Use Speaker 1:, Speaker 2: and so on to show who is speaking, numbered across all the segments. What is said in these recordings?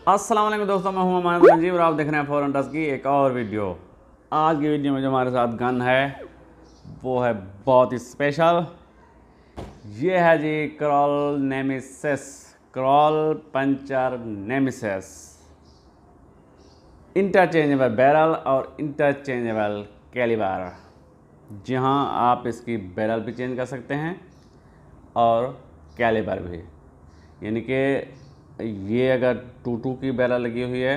Speaker 1: अस्सलाम वालेकुम दोस्तों, मैं हूं मोहम्मद मंजीब और आप देख रहे हैं फॉर हंटर्स की एक और वीडियो। आज की वीडियो में जो हमारे साथ गन है वो है बहुत ही स्पेशल। ये है जी Kral Nemesis, Kral Puncher Nemesis. Interchangeable barrel और इंटरचेंजेबल कैलिबर। जहां आप इसकी बैरल भी चेंज कर सकते हैं और कैलिबर भी, यानी कि ये अगर 22 की बैरल लगी हुई है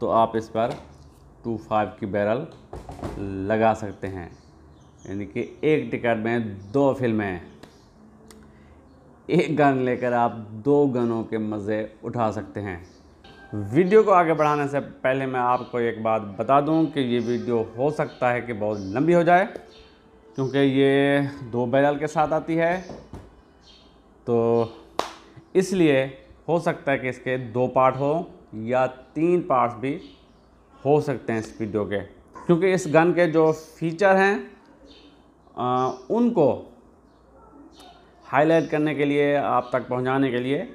Speaker 1: तो आप इस पर 25 की बैरल लगा सकते हैं। यानी कि एक टिकट में दो फिल्में, एक गन लेकर आप दो गनों के मज़े उठा सकते हैं। वीडियो को आगे बढ़ाने से पहले मैं आपको एक बात बता दूं कि ये वीडियो हो सकता है कि बहुत लंबी हो जाए, क्योंकि ये दो बैरल के साथ आती है, तो इसलिए हो सकता है कि इसके दो पार्ट हो या 3 पार्ट्स भी हो सकते हैं इस वीडियो के, क्योंकि इस गन के जो फीचर हैं उनको हाईलाइट करने के लिए, आप तक पहुंचाने के लिए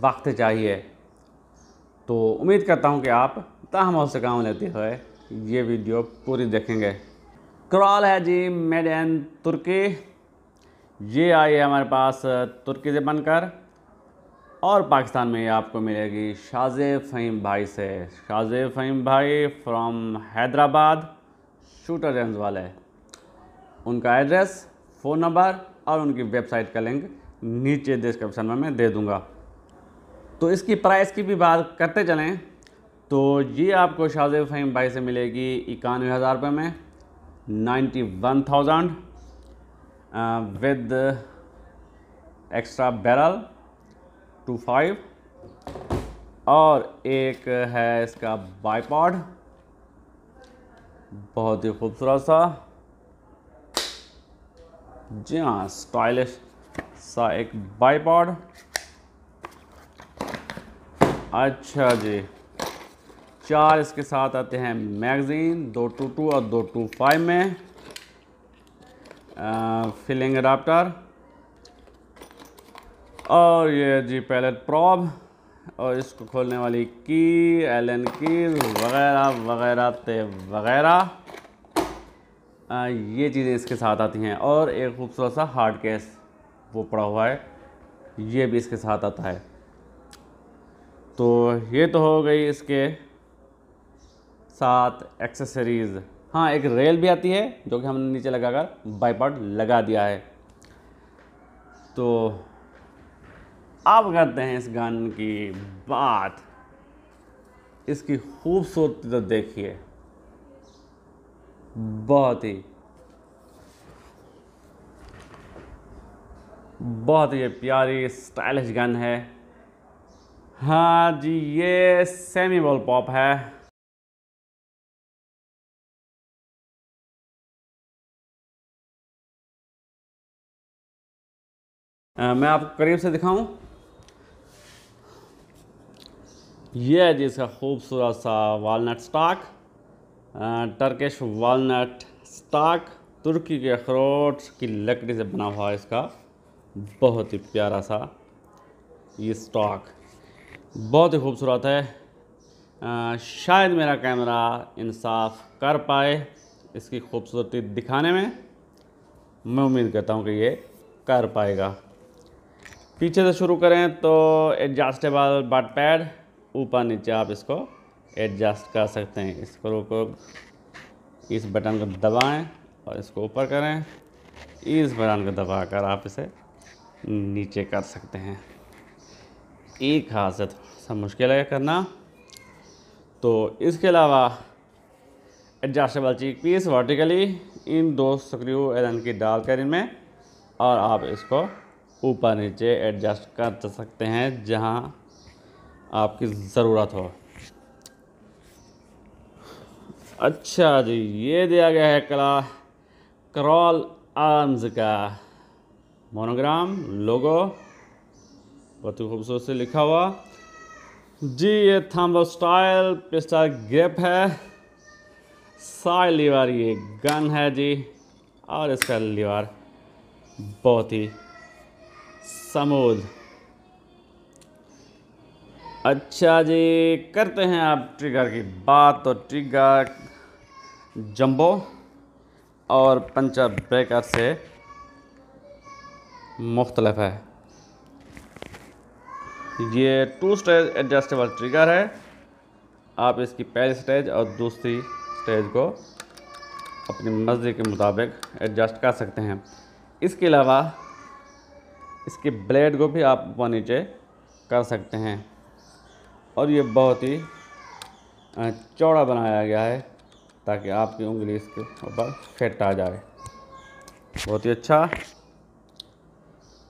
Speaker 1: वक्त चाहिए। तो उम्मीद करता हूं कि आप तहम्मुल से काम लेते हुए ये वीडियो पूरी देखेंगे। क्रॉल है जी मेड इन तुर्की। ये आई है हमारे पास तुर्की से बनकर, और पाकिस्तान में ये आपको मिलेगी शाज़ेब फ़हीम भाई से। शाज़ेब फ़हीम भाई फ्रॉम हैदराबाद, शूटर रेंज वाले। उनका एड्रेस, फ़ोन नंबर और उनकी वेबसाइट का लिंक नीचे डिस्क्रिप्शन में मैं दे दूंगा। तो इसकी प्राइस की भी बात करते चलें तो ये आपको शाज़ेब फ़हीम भाई से मिलेगी 91,000 रुपये में, 91,000 विद एक्स्ट्रा बैरल 25, और एक है इसका बाइपॉड, बहुत ही खूबसूरत सा, जी हाँ, स्टाइलिश सा एक बाइपॉड। अच्छा जी, 4 इसके साथ आते हैं मैगज़ीन, 222 और 225 में, फिलिंग अडाप्टर, और ये जी पैलेट प्रॉब, और इसको खोलने वाली की, एलन कीज वगैरह वगैरह ते वगैरह, ये चीज़ें इसके साथ आती हैं। और एक खूबसूरत सा हार्ड केस वो पड़ा हुआ है, ये भी इसके साथ आता है। तो ये तो हो गई इसके साथ एक्सेसरीज़। हाँ, एक रेल भी आती है जो कि हमने नीचे लगाकर बाइपॉड लगा दिया है। तो अब करते हैं इस गन की बात। इसकी खूबसूरती तो देखिए, बहुत ही प्यारी स्टाइलिश गन है। हाँ जी, ये सेमी बॉल पॉप है। मैं आपको करीब से दिखाऊं। ये है जी इसका खूबसूरत सा walnut stock, Turkish walnut stock, तुर्की के अखरोट की लकड़ी से बना हुआ है इसका बहुत ही प्यारा सा ये स्टॉक, बहुत ही खूबसूरत है। शायद मेरा कैमरा इंसाफ कर पाए इसकी खूबसूरती दिखाने में, मैं उम्मीद करता हूँ कि ये कर पाएगा। पीछे से शुरू करें तो एडजस्टेबल बट पैड, ऊपर नीचे आप इसको एडजस्ट कर सकते हैं। इस स्क्रू को, इस बटन को दबाएं और इसको ऊपर करें, इस बटन को दबाकर आप इसे नीचे कर सकते हैं। एक हाथ से थोड़ा सा मुश्किल है करना। तो इसके अलावा एडजस्टेबल चीक पीस वर्टिकली, इन 2 स्क्रू एलन की डालकर इनमें, और आप इसको ऊपर नीचे एडजस्ट कर सकते हैं जहां आपकी ज़रूरत हो। अच्छा जी, ये दिया गया है क्रॉल आर्म्स का मोनोग्राम लोगो, बहुत ही खूबसूरत से लिखा हुआ जी। ये थंब स्टाइल पिस्टल ग्रिप है, साइड लीवर ये गन है जी, और इसका लीवर बहुत ही स्मूथ। अच्छा जी, करते हैं आप ट्रिगर की बात। तो ट्रिगर जंबो और पंचर ब्रेकर से मुख्तलिफ है। ये 2 स्टेज एडजस्टेबल ट्रिगर है। आप इसकी पहली स्टेज और दूसरी स्टेज को अपनी मर्ज़ी के मुताबिक एडजस्ट कर सकते हैं। इसके अलावा इसके ब्लेड को भी आप ऊपर नीचे कर सकते हैं और ये बहुत ही चौड़ा बनाया गया है ताकि आपकी उंगली इसके ऊपर फिट आ जाए। बहुत ही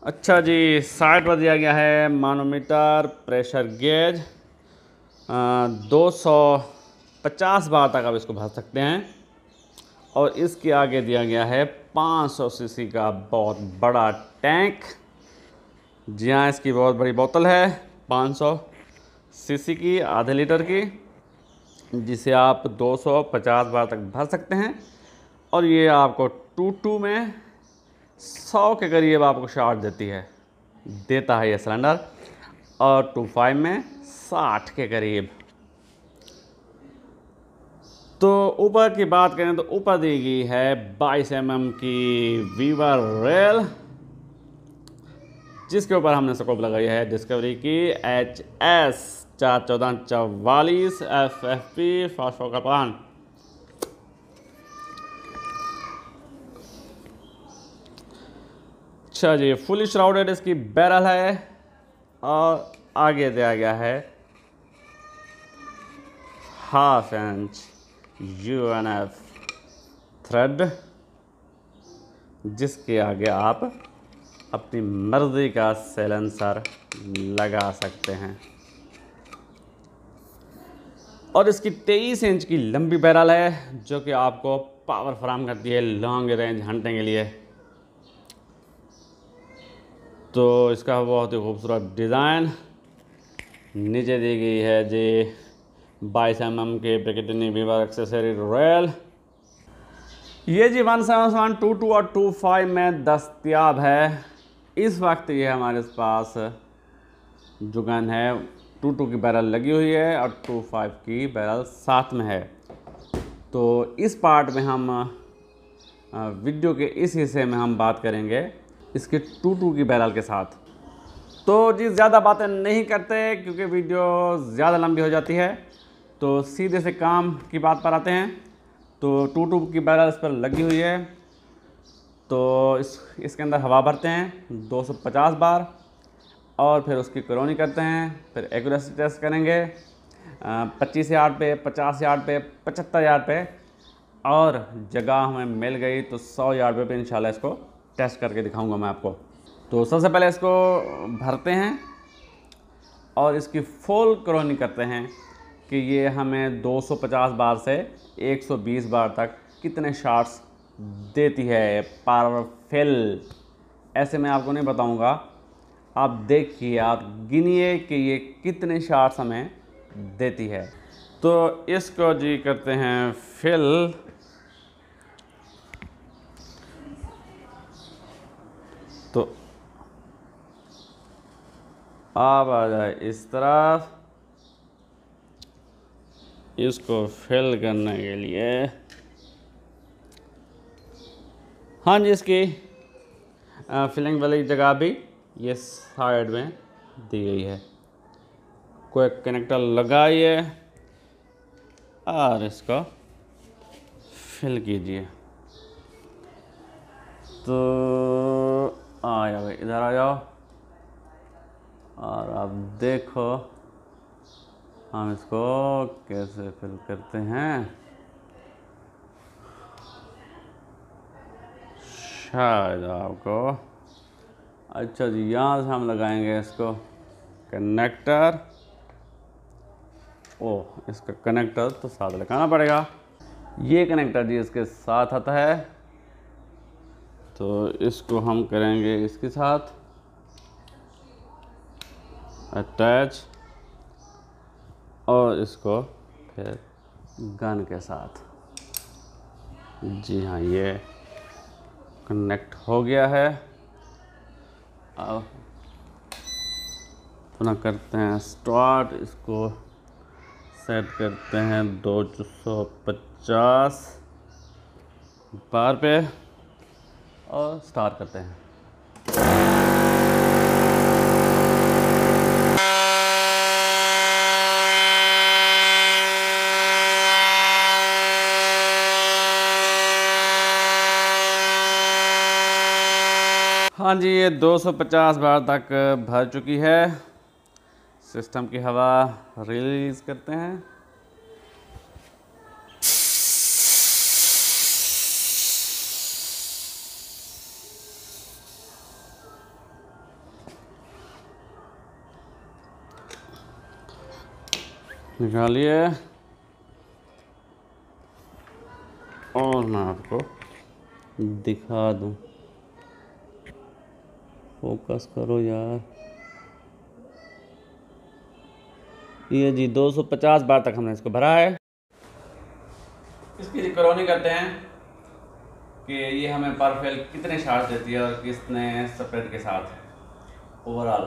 Speaker 1: अच्छा जी। साइड पर दिया गया है मानोमीटर, प्रेशर गेज। 250 बार तक आप इसको भर सकते हैं और इसके आगे दिया गया है 500 सीसी का बहुत बड़ा टैंक। जी हाँ, इसकी बहुत बड़ी बोतल है 500 सीसी की, आधे लीटर की, जिसे आप 250 बार तक भर सकते हैं और ये आपको 2 में 100 के करीब आपको शॉट देता है ये सिलेंडर, और 25 में 60 के करीब। तो ऊपर की बात करें तो ऊपर दी गई है 22 mm की वीवर रेल, जिसके ऊपर हमने स्कोप लगाई है डिस्कवरी की HS 41444 FFP फास्फोकार्बन। अच्छा जी, फुली श्राउडेड इसकी बैरल है और आगे दिया गया है 1/2 इंच UNF थ्रेड, जिसके आगे आप अपनी मर्ज़ी का साइलेंसर लगा सकते हैं। और इसकी 23 इंच की लंबी बैरल है जो कि आपको पावर फराहम करती है लॉन्ग रेंज हंटिंग के लिए। तो इसका बहुत ही खूबसूरत डिज़ाइन नीचे दी गई है जी 22 mm के पिकेटिनी वीवर एक्सेसरी रेल। ये जी 171, 22 और 25 में दस्तयाब है। इस वक्त ये हमारे पास जो गन है 22 की बैरल लगी हुई है और 25 की बैरल साथ में है। तो इस पार्ट में हम वीडियो के इस हिस्से में हम बात करेंगे इसके 22 की बैरल के साथ। तो जी ज़्यादा बातें नहीं करते क्योंकि वीडियो ज़्यादा लंबी हो जाती है, तो सीधे से काम की बात पर आते हैं। तो 22 की बैरल इस पर लगी हुई है, तो इसके अंदर हवा भरते हैं 250 बार और फिर उसकी कॉलोनी करते हैं। फिर एक्यूरेसी टेस्ट करेंगे 25 यार्ड पे, 50 यार्ड पे, 75 यार्ड पे, और जगह हमें मिल गई तो 100 यार्ड पे इंशाल्लाह इसको टेस्ट करके दिखाऊंगा मैं आपको। तो सबसे पहले इसको भरते हैं और इसकी फुल कॉलोनी करते हैं कि ये हमें 250 बार से 120 बार तक कितने शॉट्स देती है पावरफुल। ऐसे मैं आपको नहीं बताऊंगा, आप देखिए, आप गिनिए कि ये कितने शॉट्स हमें देती है। तो इसको जी करते हैं फिल। तो आप आ जाए इस तरफ, इसको फिल करने के लिए। हाँ जी, इसकी फिलिंग वाली जगह भी ये साइड में दी गई है। कोई कनेक्टर लगाइए और इसको फिल कीजिए। तो आ जाओ, इधर आ जाओ और आप देखो हम इसको कैसे फिल करते हैं। शायद आपको, अच्छा जी, यहाँ से हम लगाएंगे इसको कनेक्टर। ओह, इसका कनेक्टर तो साथ लगाना पड़ेगा। ये कनेक्टर जी इसके साथ आता है, तो इसको हम करेंगे इसके साथ अटैच और इसको फिर गन के साथ। जी हाँ, ये कनेक्ट हो गया है। अब अपना करते हैं स्टार्ट। इसको सेट करते हैं 250 बार पे और स्टार्ट करते हैं। हाँ जी, ये 250 बार तक भर चुकी है। सिस्टम की हवा रिलीज़ करते हैं। निकालिए और मैं आपको दिखा दूं। फोकस करो यार। ये जी 250 बार तक हमने इसको भरा है। इसकी रिकॉर्डिंग करते हैं कि ये हमें पर फेल कितने शार्ट देती है और कितने स्प्रेड के साथ। ओवरऑल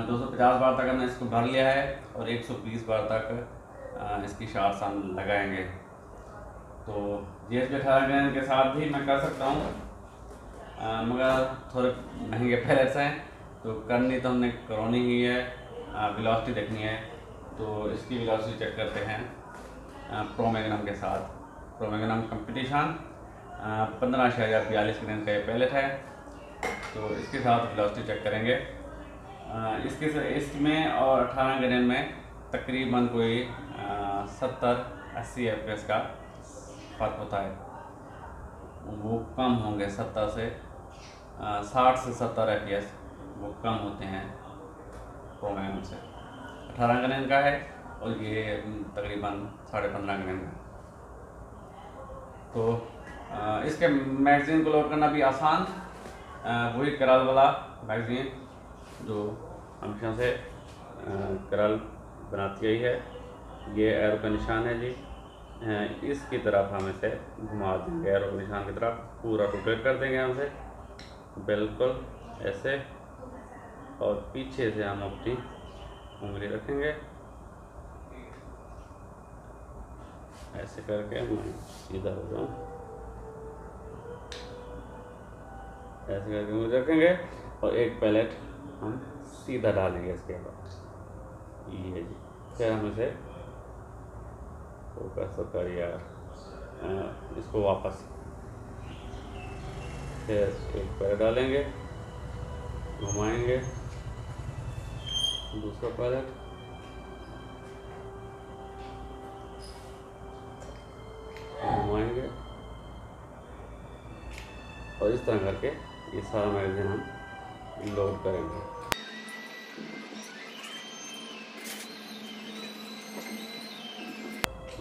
Speaker 1: 250 बार तक हमने इसको भर लिया है और 120 बार तक इसकी शार्ट्स हम लगाएंगे। तो GSB 18 ग्रेन के साथ भी मैं कर सकता हूँ, मगर थोड़े महंगे पैलेट्स हैं तो करनी तो हमने करनी ही है। वेलोसिटी देखनी है तो इसकी वेलोसिटी चेक करते हैं प्रो मैग्नम के साथ। प्रो मैग्नम कंपटीशन 15.42 ग्रेन का ये पैलेट है, तो इसके साथ वेलोसिटी चेक करेंगे। इसमें और 18 ग्रेन में तकरीबन कोई 70-80 FPS का फ़र्क होता है। वो कम होंगे 70 से 60 से 70 FPS वो कम होते हैं प्रो मैग्नम से। 18 ग्रेन का है और ये तकरीबन 15.5 ग्रेन का। तो इसके मैगज़ीन को लोड करना भी आसान, वही करल वाला मैगज़ीन जो हमेशा से करल बनाती आई है। ये एरो का निशान है जी, इसकी तरफ हम इसे घुमा देंगे। एरो के निशान की तरफ पूरा रोटेट कर देंगे हमसे बिल्कुल ऐसे, और पीछे से हम अपनी उंगली रखेंगे ऐसे करके। मैं सीधा हो जाऊँ, ऐसे करके उंगली रखेंगे और एक पैलेट हम सीधा डालेंगे इसके बाद। ये जी, फिर हम इसे फोकस तो कर यार, इसको वापस फिर एक पैलेट डालेंगे, घुमाएंगे, दूसरा पैलेट, घुमाएंगे और इस तरह करके ये सारा मैगज़ीन हम लोड करेंगे।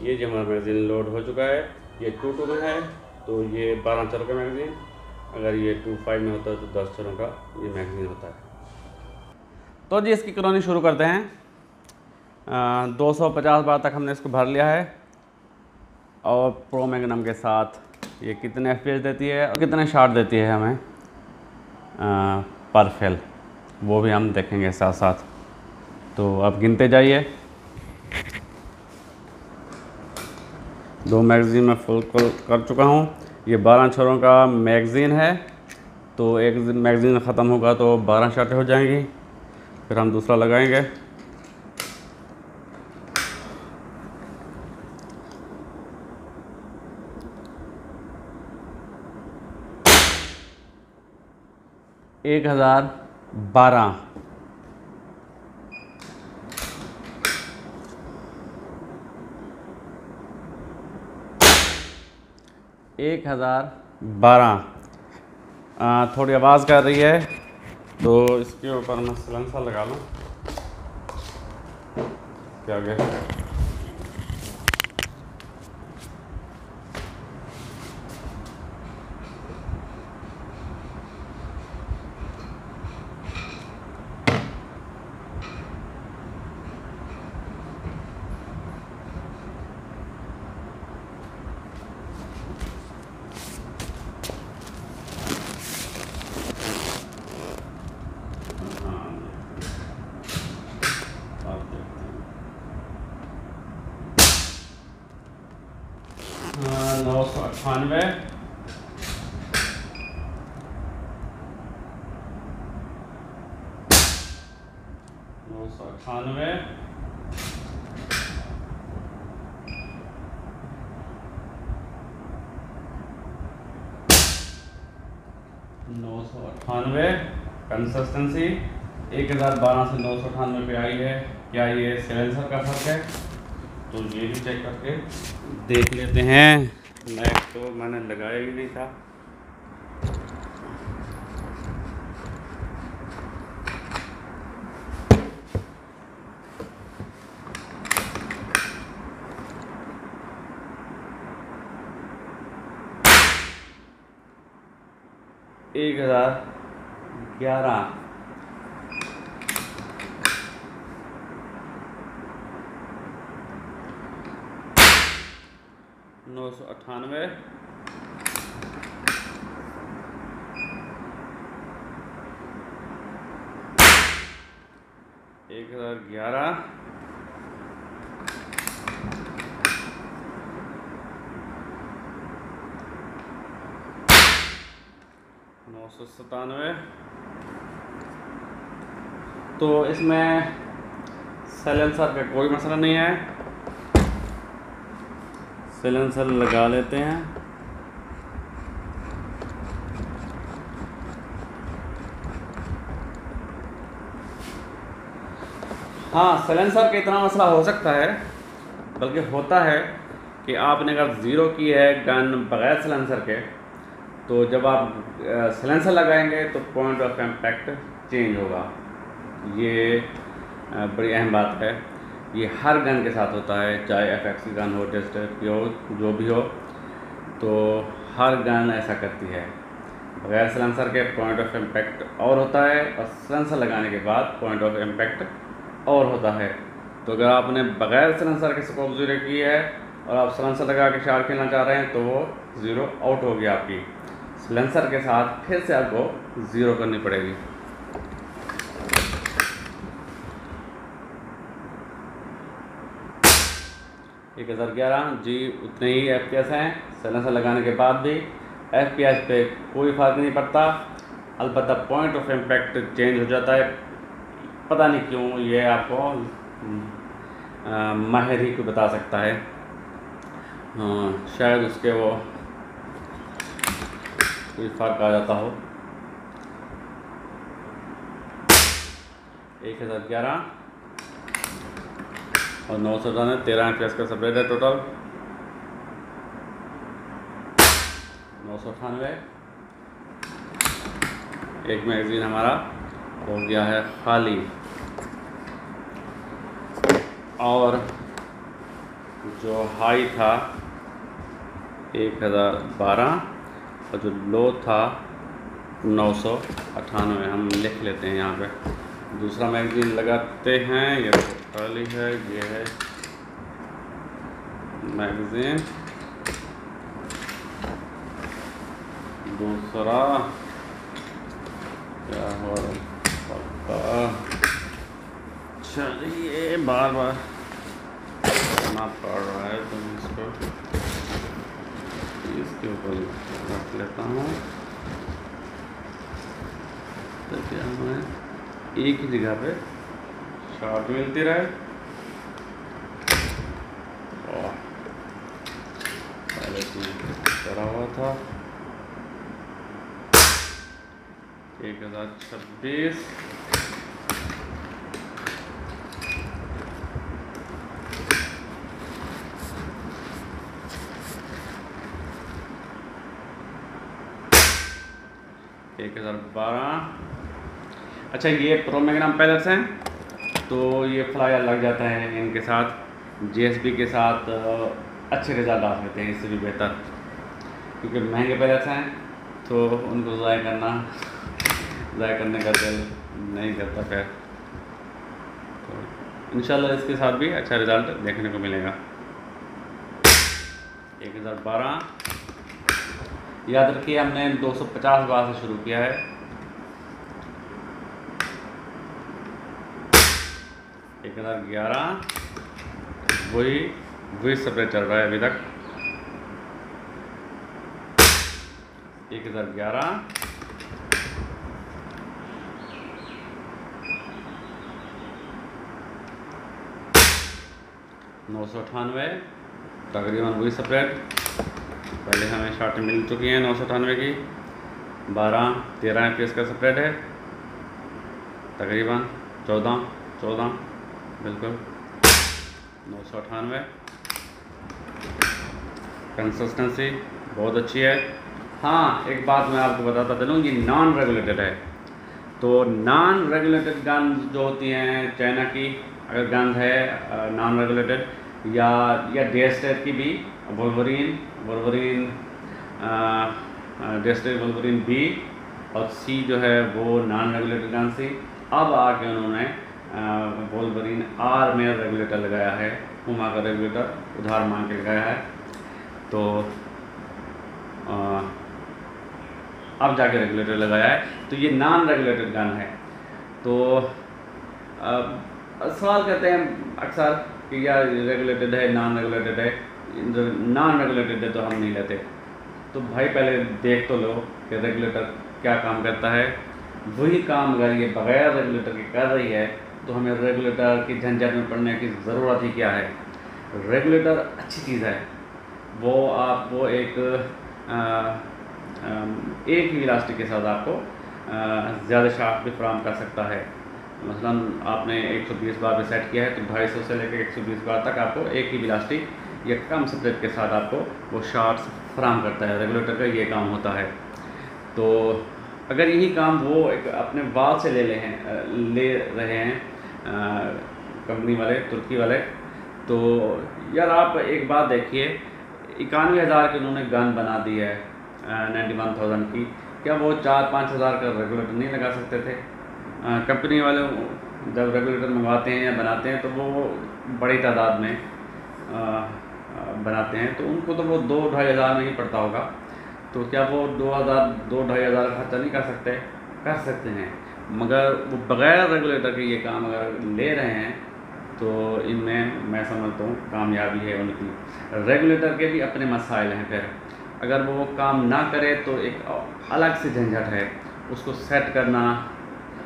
Speaker 1: ये जो हमारा मैगज़ीन लोड हो चुका है, ये 2.2 में है तो ये 12 चरों का मैगज़ीन। अगर ये 2.5 में होता है तो 10 चरों का ये मैगज़ीन होता है। तो जी इसकी कहानी शुरू करते हैं। 250 बार तक हमने इसको भर लिया है और प्रो मैग्नम के साथ ये कितने FPS देती है और कितने शॉट देती है हमें पर फेल, वो भी हम देखेंगे साथ साथ। तो अब गिनते जाइए। 2 मैगज़ीन में फुल कर चुका हूँ। ये 12 छोरों का मैगज़ीन है, तो एक मैगज़ीन ख़त्म होगा तो 12 शॉटें हो जाएंगी, फिर हम दूसरा लगाएंगे। एक 1012 1012। थोड़ी आवाज़ कर रही है तो इसके ऊपर मैं सिलेंसर लगा लूँ। क्या गया? 998, 998, 998। कंसिस्टेंसी 1012 से 998 पे आई है। क्या ये सिलेंसर का फर्क है? तो ये भी चेक करके देख लेते हैं। मैक तो मैंने लगाया ही नहीं था। एक 1011, 998, 1011, 997। तो इसमें साइलेंसर का कोई मसला नहीं है। साइलेंसर लगा लेते हैं। हाँ, साइलेंसर का इतना मसला हो सकता है, बल्कि होता है कि आपने अगर ज़ीरो की है गन बगैर साइलेंसर के, तो जब आप साइलेंसर लगाएंगे तो पॉइंट ऑफ इम्पैक्ट चेंज होगा। ये बड़ी अहम बात है। ये हर गन के साथ होता है, चाहे एफएक्स की गन हो, टेस्टर की हो, जो भी हो, तो हर गन ऐसा करती है। बगैर साइलेंसर के पॉइंट ऑफ इम्पैक्ट और होता है, और साइलेंसर लगाने के बाद पॉइंट ऑफ इम्पैक्ट और होता है। तो अगर आपने बगैर साइलेंसर के स्कोप ज़ीरो की है और आप साइलेंसर लगा के शॉट खेलना चाह रहे हैं, तो वो ज़ीरो आउट हो गया आपकी। साइलेंसर के साथ फिर से आपको ज़ीरो करनी पड़ेगी। एक 1011 जी, उतने ही FPS हैं। साइलेंसर लगाने के बाद भी FPS पे कोई फ़र्क नहीं पड़ता, अलबत्ता पॉइंट ऑफ इम्पैक्ट चेंज हो जाता है। पता नहीं क्यों, ये आपको माहिर ही को बता सकता है। शायद उसके वो कोई फ़र्क आ जाता हो। 1011 और 997, 13 FPS का सेपरेट है टोटल। 998, एक मैगज़ीन हमारा हो गया है खाली। और जो हाई था 1012 और जो लो था 998, हम लिख लेते हैं यहाँ पे। दूसरा मैगज़ीन लगाते हैं। ये खाली है, ये है मैगज़ीन दूसरा। क्या हो रहा, चलिए बार बार करना पड़ रहा है, तो मैं इसको इसके ऊपर रख लेता हूँ, ताकि हमें एक ही जगह पे शॉट मिलती रहे। और पहले इसमें करा हुआ था 1026, एक 1012। अच्छा, ये प्रो मैग्नम पैलेट्स हैं, तो ये फ्लायर लग जाता है इनके साथ, JSB के साथ अच्छे रिजल्ट आ सकते हैं, इससे भी बेहतर, क्योंकि महंगे पैलेट्स हैं तो उनको ज़ाया करने का दिल नहीं करता। खैर, तो इंशाल्लाह इसके साथ भी अच्छा रिज़ल्ट देखने को मिलेगा। 1012 याद रखिए, हमने 250 बार से शुरू किया है। 1011 वही सेपरेट चल रहा है अभी तक। 1011, 998, तकरीबन वही स्प्रेड पहले हमें शॉट मिल चुकी हैं 998 की। 12-13 FPS का स्प्रेड है, तकरीबन 14 बिल्कुल 998। कंसिस्टेंसी बहुत अच्छी है। हाँ, एक बात मैं आपको बताता चलूँ, ये नॉन रेगुलेटेड है। तो नॉन रेगुलेटेड गन जो होती हैं चाइना की, अगर गन है नॉन रेगुलेटेड या डेस्टेड की भी, वोल्वरीन डेस्टेड वोल्वरीन बी और सी जो है वो नॉन रेगुलेटेड गन सी। अब आके उन्होंने वोल्वरीन आर में रेगुलेटर लगाया है, पुमा का रेगुलेटर उधार मांग के लगाया है। तो अब जाके रेगुलेटर लगाया है, तो ये नॉन रेगुलेटेड गन है। तो सवाल करते हैं अक्सर कि यार रेगुलेटेड है, नॉन रेगुलेटेड है। नॉन रेगुलेटेड है तो हम नहीं लेते। तो भाई पहले देख तो लो कि रेगुलेटर क्या काम करता है। वही काम अगर ये बगैर रेगुलेटर के कर रही है तो हमें रेगुलेटर की झंझट में पड़ने की ज़रूरत ही क्या है। रेगुलेटर अच्छी चीज़ है, वो आपको एक ही इलास्टिक के साथ आपको ज़्यादा शाफ्ट भी फराहम कर सकता है। मसलन आपने 120 बार पे सेट किया है तो 250 से लेकर 120 बार तक आपको एक ही इलास्टिक या कम स्प्रेड के साथ आपको वो शाफ्ट फराहम करता है। रेगुलेटर का ये काम होता है। तो अगर यही काम वो एक अपने वाल से ले रहे हैं कंपनी वाले, तुर्की वाले, तो यार आप एक बात देखिए, 91,000 की उन्होंने गन बना दी है 91,000 की। क्या वो 4-5 हज़ार का रेगुलेटर नहीं लगा सकते थे? कंपनी वाले जब रेगुलेटर मंगवाते हैं या बनाते हैं तो वो बड़ी तादाद में बनाते हैं, तो उनको तो वो 2-2.5 हज़ार में ही पड़ता होगा। तो क्या वो 2-2.5 हज़ार का खर्चा नहीं कर सकते? कर सकते हैं, मगर वो बग़ैर रेगुलेटर के ये काम अगर ले रहे हैं तो इनमें मैं समझता हूँ कामयाबी है उनकी। रेगुलेटर के भी अपने मसाइल हैं। फिर अगर वो काम ना करे तो एक अलग से झंझट है उसको सेट करना।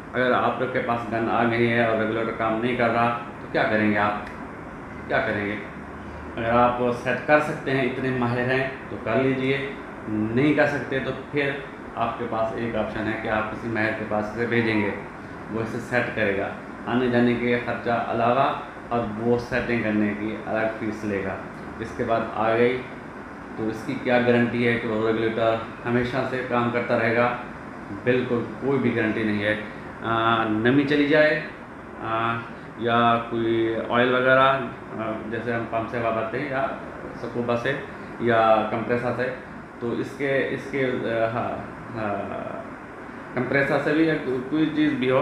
Speaker 1: अगर आप लोग के पास गन आ गई है और रेगुलेटर काम नहीं कर रहा तो क्या करेंगे आप? क्या करेंगे? अगर आप सेट कर सकते हैं, इतने माहिर हैं तो कर लीजिए, नहीं कर सकते तो फिर आपके पास एक ऑप्शन है कि आप किसी माहिर के पास इसे भेजेंगे, वो इसे सेट करेगा। आने जाने के खर्चा अलावा और वो सेटिंग करने की अलग फीस लेगा। इसके बाद आ गई तो इसकी क्या गारंटी है कि वो रेगुलेटर हमेशा से काम करता रहेगा? बिल्कुल कोई भी गारंटी नहीं है। नमी चली जाए या कोई ऑयल वगैरह जैसे हम पंप से हवा भरते हैं या स्कूबा से या कंप्रेसर से, तो इसके कंप्रेसर से भी कोई चीज़ भी हो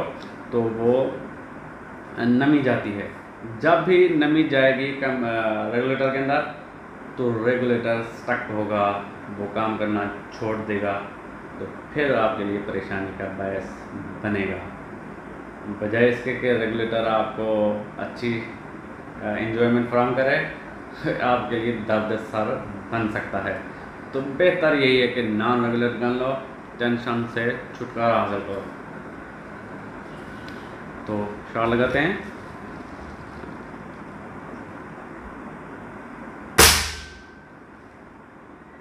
Speaker 1: तो वो नमी जाती है। जब भी नमी जाएगी रेगुलेटर के अंदर तो रेगुलेटर स्टक होगा, वो काम करना छोड़ देगा, तो फिर आपके लिए परेशानी का बायस बनेगा। बजाय इसके कि रेगुलेटर आपको अच्छी एंजॉयमेंट फराहम करे, आपके लिए दर्द सर बन सकता है। तो बेहतर यही है कि नॉन रेगुलेटर गन लो, टेंशन से छुटकारा हासिल करो। तो शॉट लगाते हैं।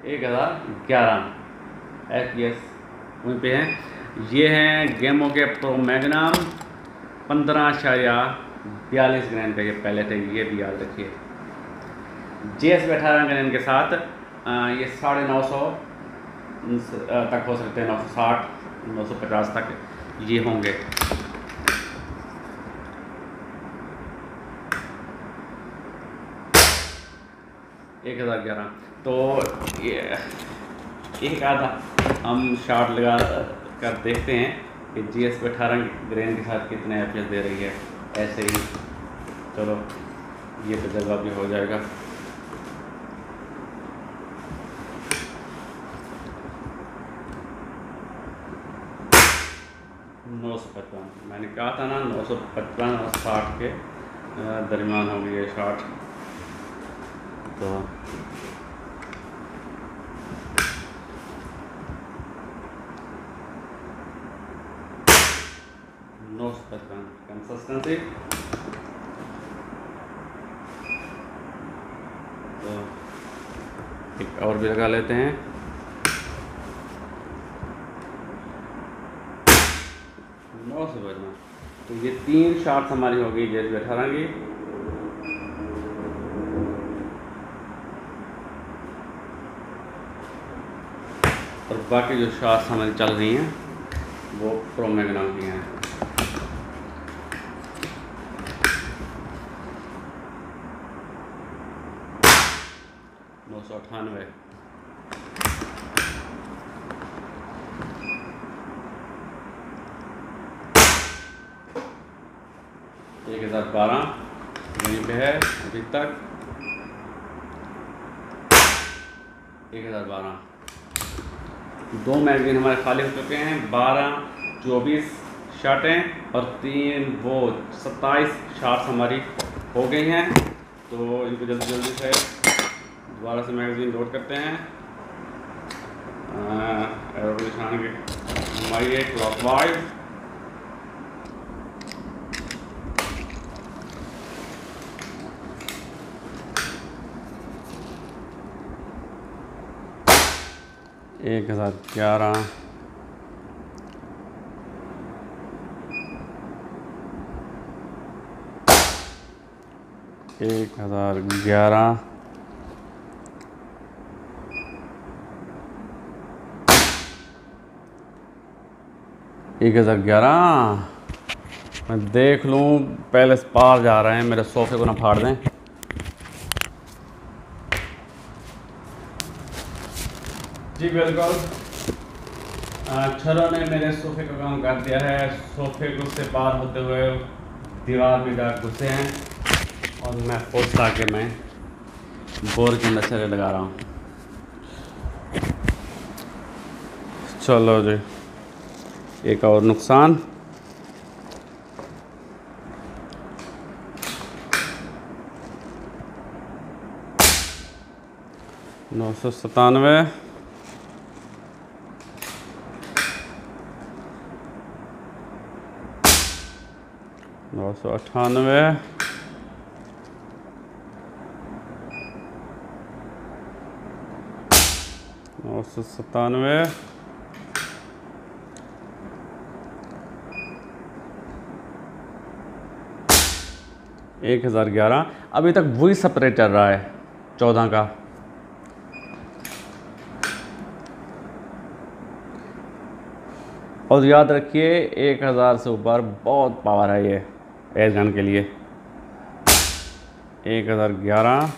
Speaker 1: एक 1011 FPS वहीं पे हैं। ये हैं गेमो के प्रो मैग्नम 15.42 ग्रैन का ये पहले थे, ये भी याद रखिए। GSP 18 ग्रैन के साथ ये 950 तक हो सकते हैं, 960 950 तक ये होंगे। एक 1011। तो ये एक आधा हम शॉट लगा कर देखते हैं कि GSP 18 ग्रेन के साथ कितने FPS दे रही है। ऐसे ही चलो ये तजर्बा भी हो जाएगा। मैंने कहा था ना 955 और 60 के दरमियान हो गई है शॉट। तो कंसिस्टेंसी। तो एक और भी लगा लेते हैं। नौ से बजना। तो ये 3 शॉट्स हमारी हो गई JSB 18 की। और बाकी जो शॉट्स हमारी चल रही हैं वो प्रो मैग्नम की हैं। नौ सौ 98, 1012 यहीं पे है अभी तक। 1012 2 मैगजीन हमारे खाली हो चुके हैं। 12 24 शॉटें और 3 वो 27 शॉट्स हमारी हो गई हैं। तो इनको जल्दी जल्दी से दोबारा से मैगजीन लोड करते हैं। एरोप्लेन के हमारी एक क्लॉकवाइज। एक 1011, 1011, 1011। मैं देख लूँ, पहले पार जा रहे हैं, मेरे सोफे को ना फाड़ दें। जी बिल्कुल, छरों ने मेरे सोफे का काम कर दिया है। सोफे को से पार होते हुए दीवार में जाकर घुसे हैं और मैं खुद आके मैं बोर के अंदर छरे लगा रहा हूँ। चलो जी, एक और नुकसान। नौ सौ 97, 998, 997, 1011। अभी तक वही सेपरेट चल रहा है 14 का। और याद रखिए 1000 से ऊपर बहुत पावर है ये एयर गन के लिए। 1011,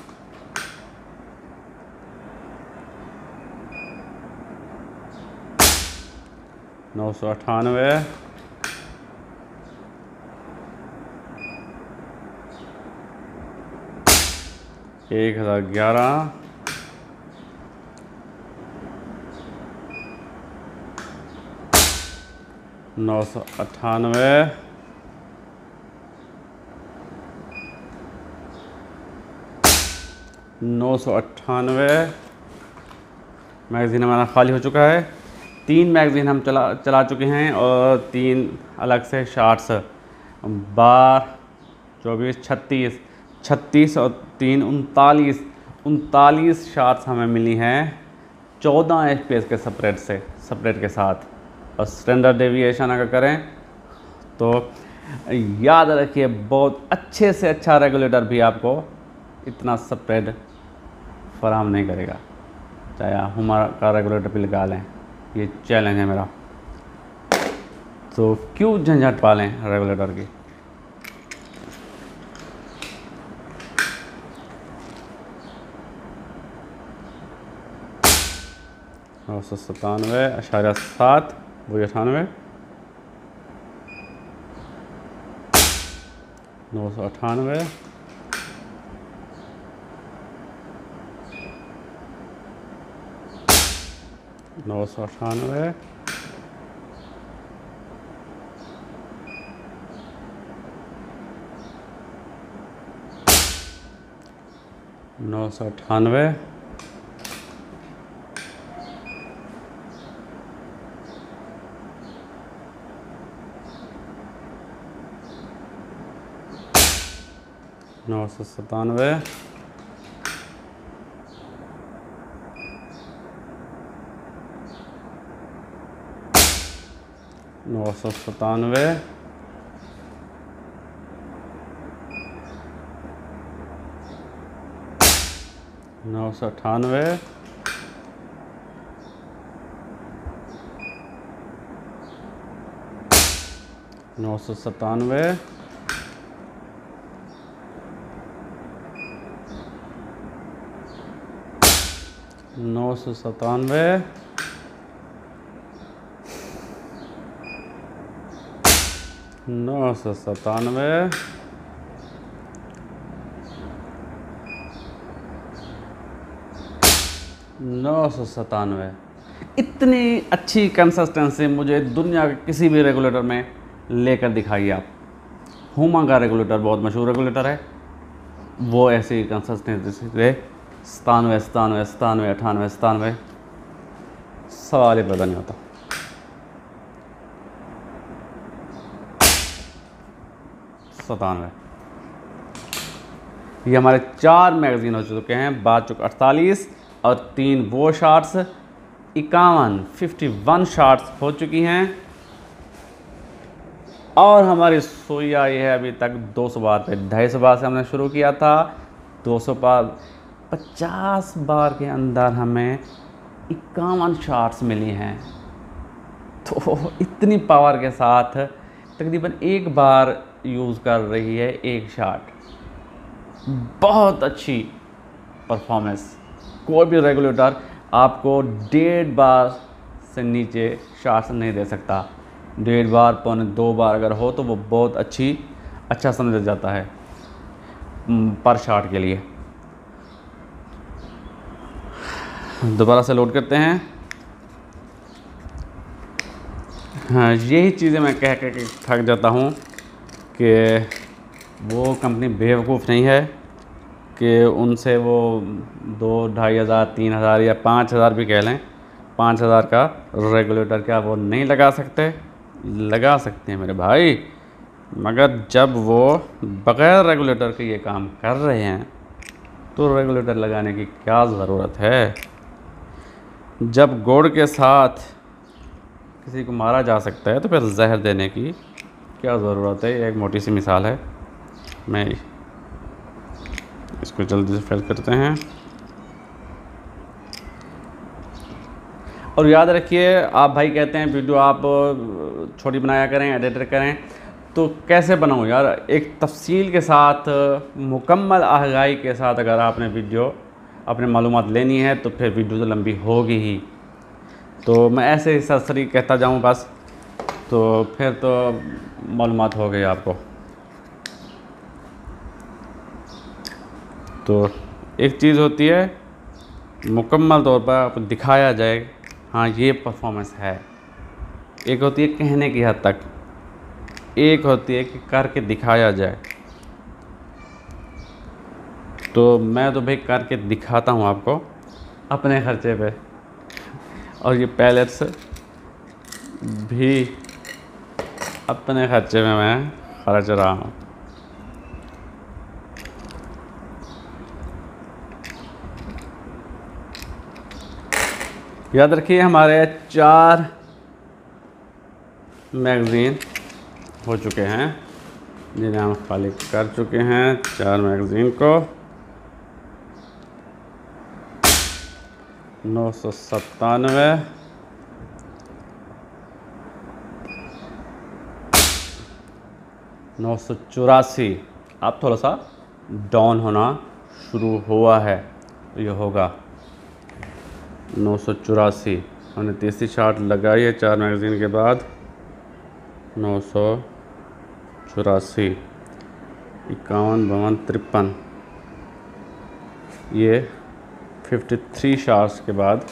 Speaker 1: 998, 1011, 998, 998। मैगज़ीन हमारा खाली हो चुका है। 3 मैगज़ीन हम चला चुके हैं और 3 अलग से शॉट्स 12 24 36 और 3 39 शॉट्स हमें मिली हैं 14 FPS के सेपरेट के साथ। और स्टैंडर्ड डेविएशन अगर करें तो याद रखिए बहुत अच्छे से अच्छा रेगुलेटर भी आपको इतना सेपरेट फराहम नहीं करेगा, चाहे आप हमारा का रेगुलेटर भी लगा लें। ये चैलेंज है मेरा। तो क्यों झंझट पालें रेगुलेटर की। और 97.7 वो 98, 998, 998, 998, 998, 997, 997, 998, 997, 997, 997, 997। इतनी अच्छी कंसिस्टेंसी मुझे दुनिया के किसी भी रेगुलेटर में लेकर दिखाइए आप। हुमा का रेगुलेटर बहुत मशहूर रेगुलेटर है, वो ऐसी कंसिस्टेंसी से 97, 97, 97, 98, 97 सवाल ही पैदा नहीं होता। ये हमारे 4 मैगज़ीन हो चुके हैं, 48 और 3 वो शॉट्स, 51 शॉट्स हो चुकी हैं। और हमारी सुइया ये है अभी तक 200 बार पे, 250 बार से हमने शुरू किया था, 200 बार, 50 बार के अंदर हमें 51 शॉट्स मिली हैं। तो इतनी पावर के साथ तकरीबन एक बार यूज़ कर रही है एक शॉट। बहुत अच्छी परफॉर्मेंस। कोई भी रेगुलेटर आपको 1.5 बार से नीचे शॉट्स नहीं दे सकता। 1.5 बार, 1.25 बार अगर हो तो वो बहुत अच्छा समझा जाता है पर शॉट के लिए। दोबारा से लोड करते हैं। हाँ, यही चीज़ें मैं कह के थक जाता हूँ कि वो कंपनी बेवकूफ़ नहीं है कि उनसे वो 2-2,500, 3,000 या 5,000 भी कह लें, 5,000 का रेगुलेटर क्या वो नहीं लगा सकते? लगा सकते हैं मेरे भाई, मगर जब वो बग़ैर रेगुलेटर के ये काम कर रहे हैं तो रेगुलेटर लगाने की क्या ज़रूरत है? जब गुड़ के साथ किसी को मारा जा सकता है तो फिर जहर देने की क्या ज़रूरत है? एक मोटी सी मिसाल है। मैं इसको जल्दी से फिल करते हैं। और याद रखिए, आप भाई कहते हैं वीडियो आप छोटी बनाया करें, एडिटर करें, तो कैसे बनाऊं यार? एक तफसील के साथ, मुकम्मल आहगाई के साथ अगर आपने वीडियो अपने मालूमात लेनी है तो फिर वीडियो तो लंबी होगी ही। तो मैं ऐसे ही सरसरी कहता जाऊं बस, तो फिर तो मालूमात हो गई आपको। तो एक चीज़ होती है मुकम्मल तौर पर आपको दिखाया जाए, हाँ ये परफॉर्मेंस है। एक होती है कहने की हद तक, एक होती है कि करके दिखाया जाए। तो मैं तो भाई करके दिखाता हूँ आपको अपने ख़र्चे पे, और ये पैलेट्स भी अपने ख़र्चे में मैं खर्च रहा हूँ। याद रखिए, हमारे 4 मैगज़ीन हो चुके हैं जिन्हें हम खाली कर चुके हैं। 4 मैगज़ीन को 997, 984। अब थोड़ा सा डाउन होना शुरू हुआ है, तो ये होगा 984। हमने तीसरी शॉट लगाई है 4 मैगज़ीन के बाद। 984, 51, 52, 53। ये 53 शॉट्स के बाद,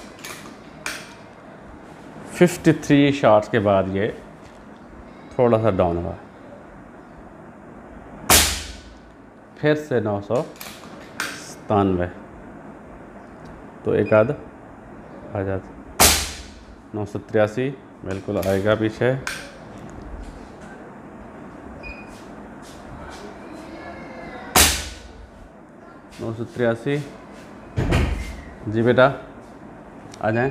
Speaker 1: 53 शॉट्स के बाद ये थोड़ा सा डाउन हुआ। फिर से 997, तो एक आध आ जाता। 983 बिल्कुल आएगा पीछे। 984, 983। जी बेटा आ जाएं।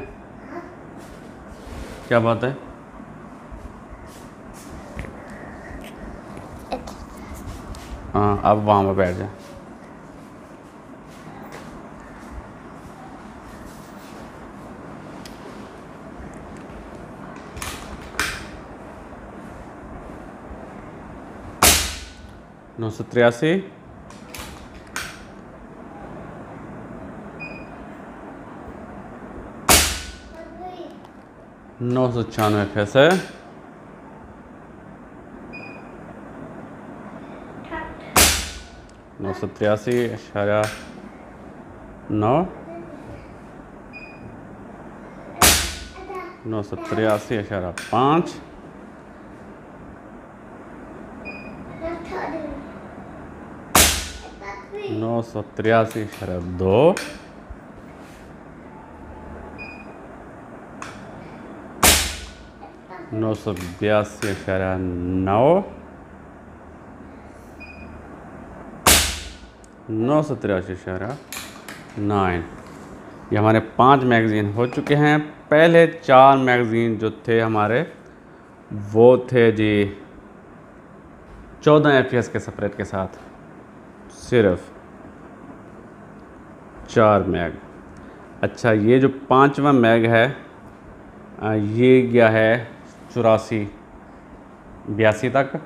Speaker 1: क्या बात है? हाँ अब वहाँ पर बैठ जाए। नौ सौ 996 फिर से। 983.9। 983.5। 983.2। 982.9। 983.9। ये हमारे 5 मैगज़ीन हो चुके हैं। पहले 4 मैगज़ीन जो थे हमारे वो थे जी 14 FPS के सेपरेट के साथ, सिर्फ 4 मैग। अच्छा ये जो 5वां मैग है ये गया है 82 तक।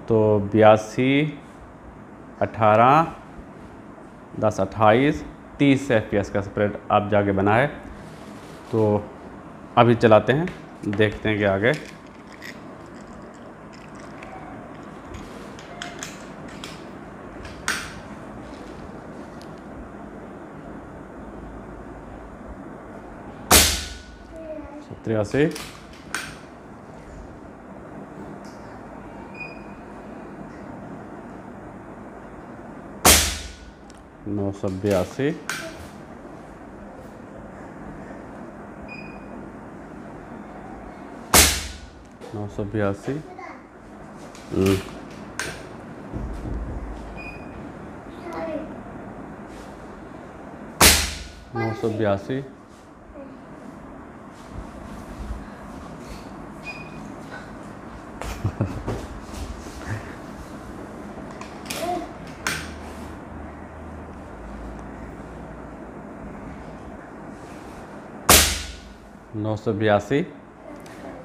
Speaker 1: तो 82, 18, 10, 28, 30 FPS का सेपरेट आप जाके बना है। तो अभी चलाते हैं, देखते हैं कि आगे। तिरासी, 982, 982, 982, 982।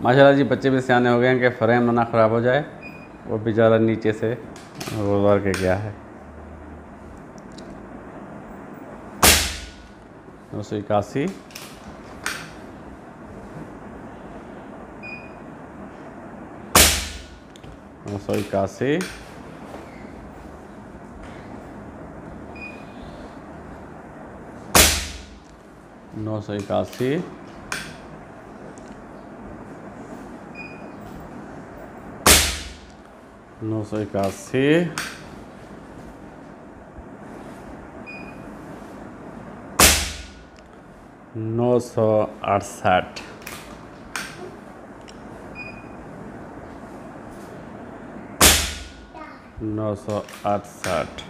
Speaker 1: माशाल्लाह जी बच्चे भी सियाने हो गए हैं कि फ्रेम ना ख़राब हो जाए। वो बेचारा नीचे से गुजार के गया है। 981, 981, 981, 981, 968, 968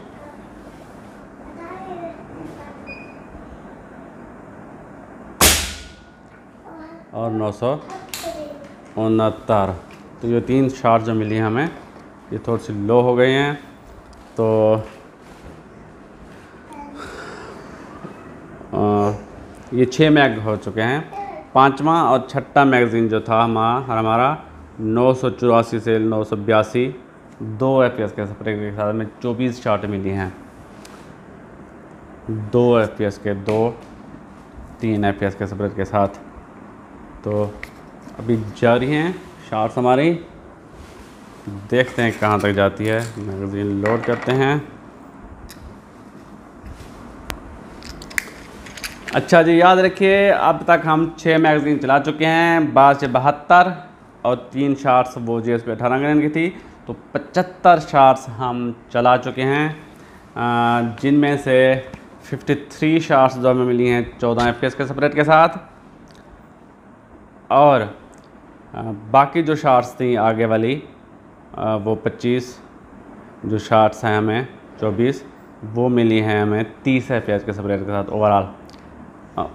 Speaker 1: और 969। तो ये 3 शॉट जो मिली हैं हमें ये थोड़ी सी लो हो गई हैं। तो ये 6 मैग हो चुके हैं। 5वां और 6ठा मैगज़ीन जो था हमारा 984 से 982 2 FPS के सेपरेट के साथ में 24 शॉट मिली हैं। 2 FPS के 2, 3 FPS के सेपरेट के साथ। तो अभी जारी हैं शॉट्स हमारी, देखते हैं कहाँ तक जाती है। मैगज़ीन लोड करते हैं। अच्छा जी याद रखिए अब तक हम 6 मैगज़ीन चला चुके हैं। 12 से 72 और 3 शॉट्स वो GSP 18 ग्रेन की थी। तो 75 शॉट्स हम चला चुके हैं, जिनमें से 53 शॉट्स जो हमें मिली हैं 14 FPS के सेपरेट के साथ। और बाकी जो शॉट्स थी आगे वाली वो 25 जो शॉट्स हैं हमें 24 वो मिली हैं हमें 30 FPS के स्प्रेड के साथ ओवरऑल।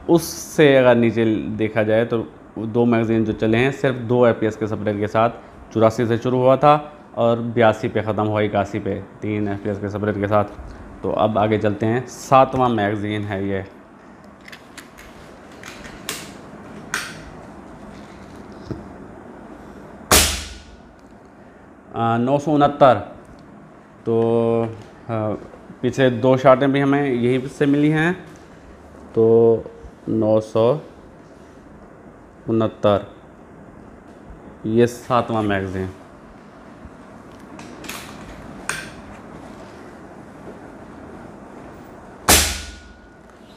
Speaker 1: उससे अगर नीचे देखा जाए तो 2 मैगज़ीन जो चले हैं सिर्फ 2 FPS के स्प्रेड के साथ, 84 से शुरू हुआ था और 82 पे ख़त्म हुआ, 81 पे 3 FPS के स्प्रेड के साथ। तो अब आगे चलते हैं, 7वां मैगज़ीन है ये। नौ सौ उनहत्तर। तो पीछे 2 शार्टें भी हमें यहीं से मिली हैं, तो 969 ये 7वां मैगज़ीन।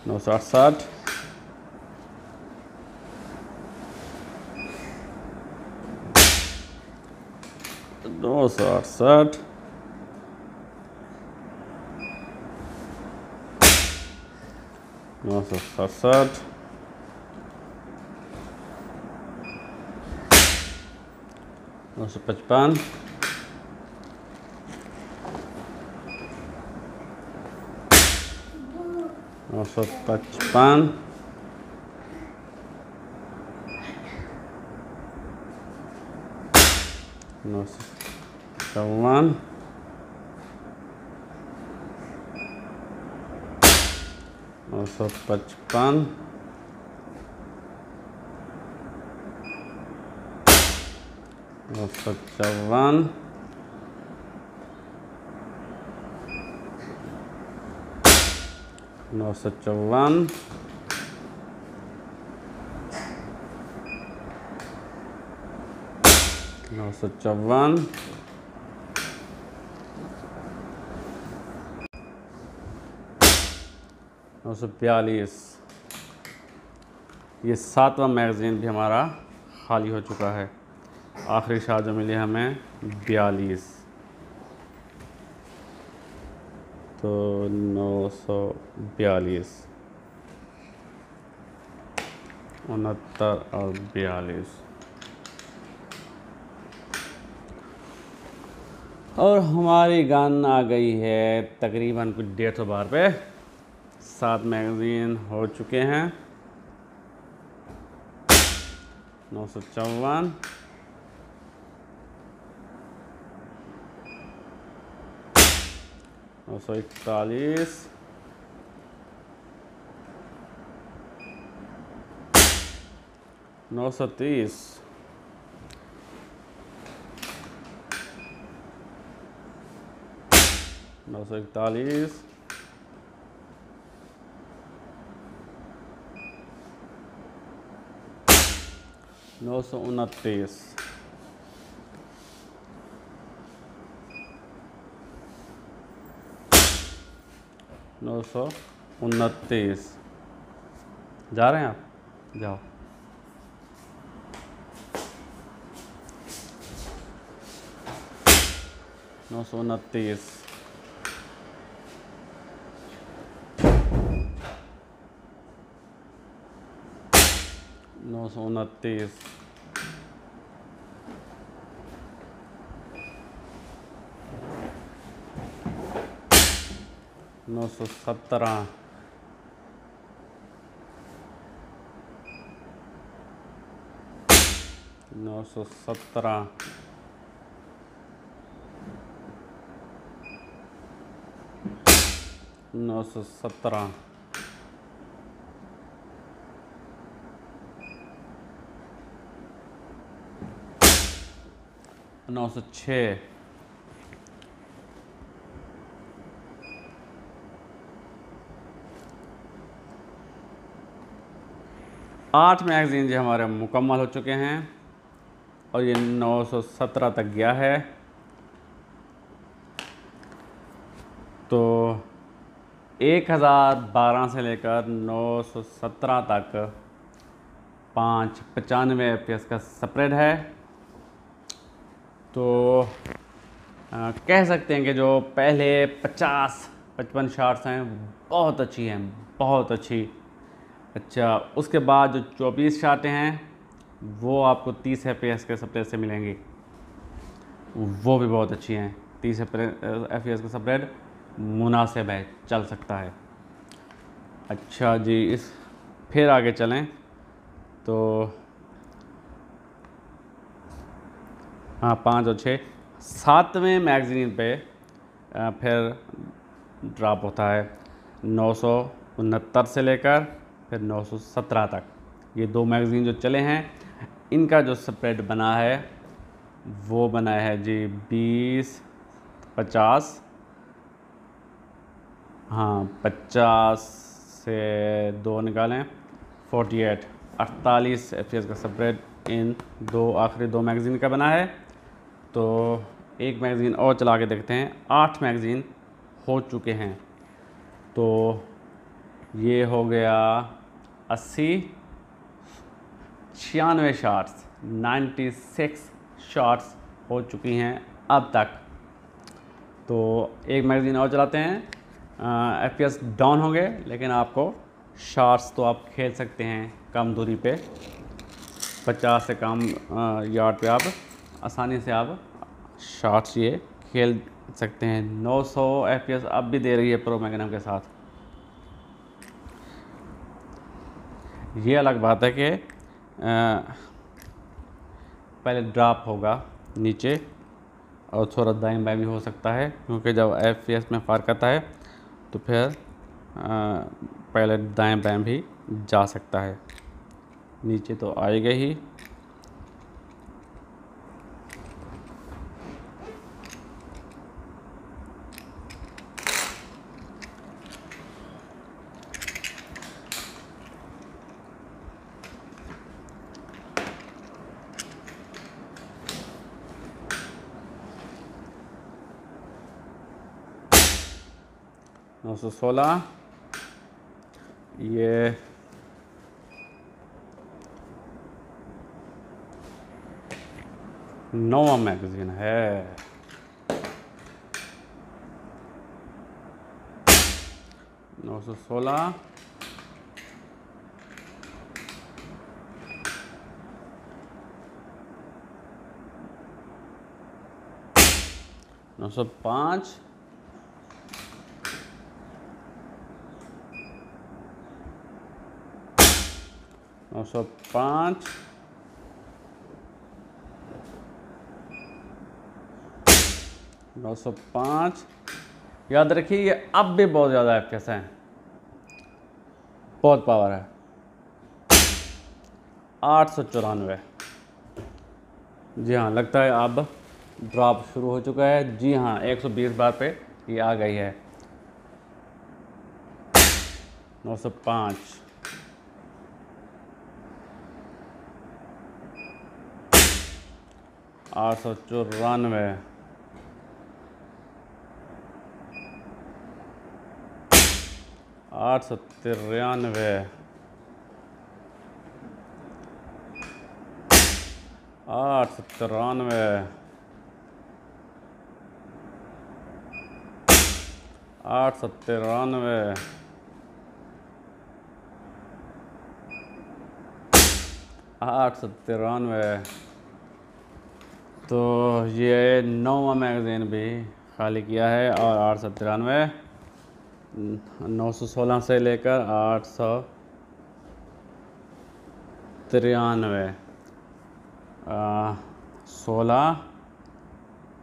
Speaker 1: 968, 968, 967, 955, 955, 954, 955, 954, 954, 954, 942। ये 7वां मैगज़ीन भी हमारा खाली हो चुका है। आखिरी शार जो मिली हमें 42, तो 942, 69 और 42। और हमारी गन आ गई है तकरीबन कुछ 150 बार पे। 7 मैगज़ीन हो चुके हैं। 954, 941, 930, 941, 929, 929। जा रहे हैं आप? जाओ। 929, 929, 917, 917, 917, 906, 8 मैगज़ीन जो हमारे मुकम्मल हो चुके हैं और ये 917 तक गया है। तो 1012 से लेकर 917 तक 595 FPS का स्प्रेड है। तो कह सकते हैं कि जो पहले 50-55 शॉट्स हैं बहुत अच्छी हैं, बहुत अच्छी। अच्छा, उसके बाद जो 24 शॉटें हैं वो आपको 30 FPS के स्प्रेड से मिलेंगी, वो भी बहुत अच्छी हैं। 30 FPS का स्प्रेड मुनासिब है, चल सकता है। अच्छा जी, इस फिर आगे चलें तो हाँ 5 और 6 7वें मैगज़ीन पे फिर ड्रॉप होता है 969 से लेकर फिर 917 तक। ये 2 मैगज़ीन जो चले हैं, इनका जो स्प्रेड बना है वो बना है जी 20-50, हाँ 50 से 2 निकालें 48 48 FPS का स्प्रेड इन आखिरी दो मैगज़ीन का बना है। तो एक मैगज़ीन और चला के देखते हैं। 8 मैगज़ीन हो चुके हैं, तो ये हो गया 80, 96 शॉट्स, 96 शॉट्स हो चुकी हैं अब तक। तो एक मैगज़ीन और चलाते हैं। FPS डाउन होंगे, लेकिन आपको शॉट्स तो आप खेल सकते हैं कम दूरी पे, 50 से कम यार्ड पे आप आसानी से आप शॉट्स ये खेल सकते हैं। 900 FPS अब भी दे रही है प्रो मैग्नम के साथ। ये अलग बात है कि पहले ड्रॉप होगा नीचे और थोड़ा दाएं बाएं भी हो सकता है, क्योंकि जब FPS में फ़र्क आता है तो फिर पहले दाएं बाएं भी जा सकता है। नीचे तो आएगा ही। नौ सौ 16 ये 9वां मैगज़ीन है। 916 905 905 905। याद रखिए ये अब भी बहुत ज़्यादा FPS है, बहुत पावर है। 894। जी हाँ, लगता है अब ड्रॉप शुरू हो चुका है। जी हाँ, 120 बार पे ये आ गई है। 905 894 893 893 893 893। तो ये 9वां मैगज़ीन भी खाली किया है और 893 916 से लेकर 893 16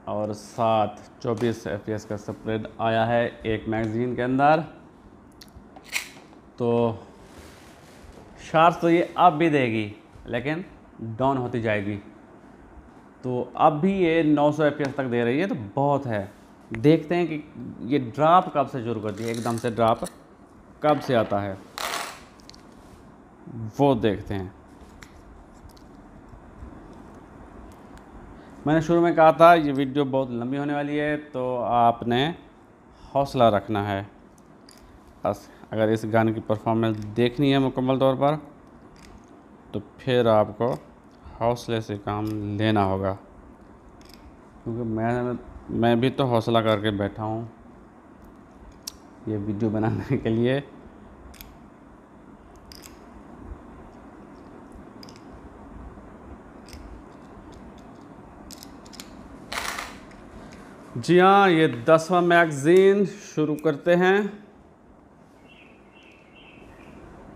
Speaker 1: और 7 24 FPS का स्प्रेड आया है एक मैगज़ीन के अंदर। तो शॉट्स तो ये अब भी देगी, लेकिन डाउन होती जाएगी। तो अब भी ये 900 FPS तक दे रही है, तो बहुत है। देखते हैं कि ये ड्रॉप कब से शुरू करती है, एकदम से ड्रॉप कब से आता है, वो देखते हैं। मैंने शुरू में कहा था ये वीडियो बहुत लंबी होने वाली है, तो आपने हौसला रखना है। बस अगर इस गाने की परफॉर्मेंस देखनी है मुकम्मल तौर पर, तो फिर आपको हौसले से काम लेना होगा, क्योंकि मैं भी तो हौसला करके बैठा हूँ ये वीडियो बनाने के लिए। जी हाँ, ये 10वां मैगज़ीन शुरू करते हैं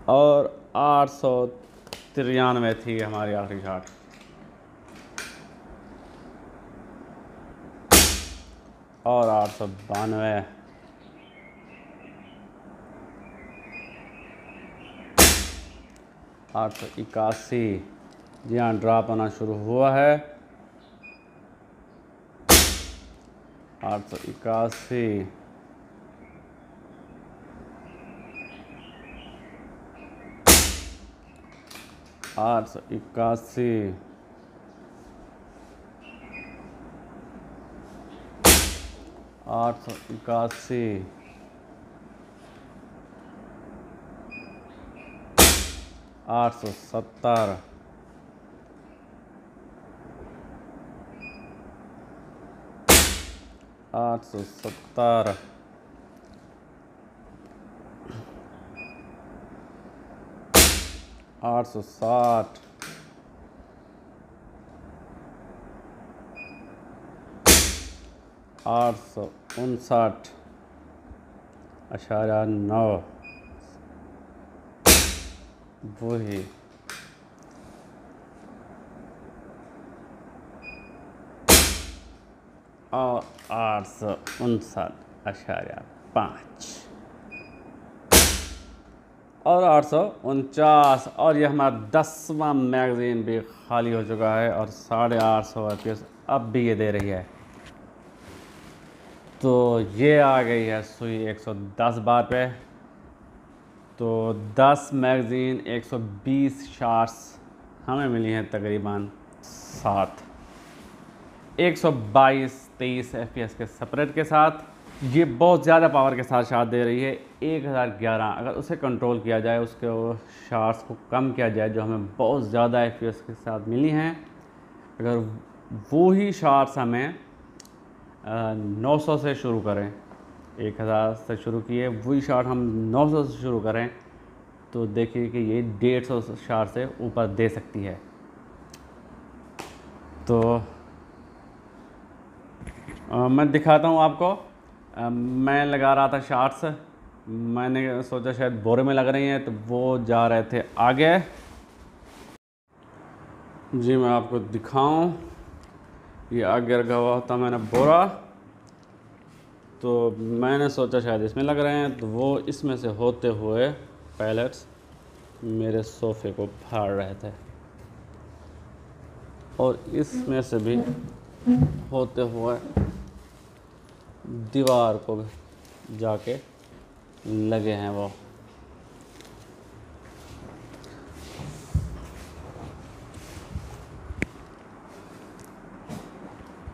Speaker 1: और 893 थी हमारी आखिरी शॉट। और 892, 881। जी हाँ, ड्रॉप होना शुरू हुआ है। 881, 881, 881, 870, 870, 860, 859.9, वही 859.5 और 849। और ये हमारा 10वां मैगज़ीन भी खाली हो चुका है और 850 FPS अब भी ये दे रही है। तो ये आ गई है सुई 110 बार पे। तो 10 मैगज़ीन 120 शॉट्स हमें मिली हैं तकरीबन 7, 122-23 FPS के स्प्रेड के साथ। ये बहुत ज़्यादा पावर के साथ शॉट दे रही है। 1011 अगर उसे कंट्रोल किया जाए, उसके शॉट्स को कम किया जाए जो हमें बहुत ज़्यादा FPS के साथ मिली हैं, अगर वो ही शॉट्स हमें 900 से शुरू करें, 1000 से शुरू किए, वही शॉट हम 900 से शुरू करें, तो देखिए कि ये 150 शॉट से ऊपर दे सकती है। तो मैं दिखाता हूँ आपको। मैं लगा रहा था शॉट्स, मैंने सोचा शायद बोरे में लग रही हैं, तो वो जा रहे थे आगे। जी मैं आपको दिखाऊं, ये आगे रखा हुआ था मैंने बोरा, तो मैंने सोचा शायद इसमें लग रहे हैं, तो वो इसमें से होते हुए पैलेट्स मेरे सोफ़े को फाड़ रहे थे और इसमें से भी होते हुए दीवार को जाके लगे हैं वो।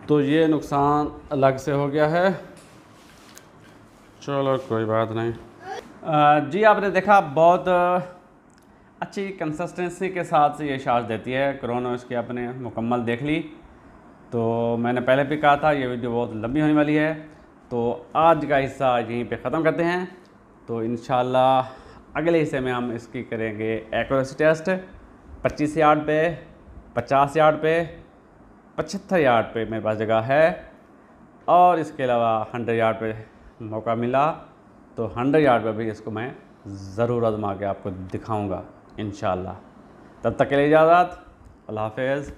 Speaker 1: तो ये नुकसान अलग से हो गया है, चलो कोई बात नहीं। जी आपने देखा बहुत अच्छी कंसिस्टेंसी के साथ से ये शॉट देती है। कोरोना इसकी आपने मुकम्मल देख ली। तो मैंने पहले भी कहा था ये वीडियो बहुत लंबी होने वाली है, तो आज का हिस्सा यहीं पे ख़त्म करते हैं। तो इंशाल्लाह अगले हिस्से में हम इसकी करेंगे एक्यूरेसी टेस्ट। 25 यार्ड पे, 50 यार्ड पे, 75 यार्ड पे मेरे पास जगह है, और इसके अलावा 100 यार्ड पे मौका मिला तो 100 यार्ड पे भी इसको मैं ज़रूर आज़मा के आपको दिखाऊंगा इंशाल्लाह। तब तक के लिए इजाज़त, अल्लाह हाफ़िज़।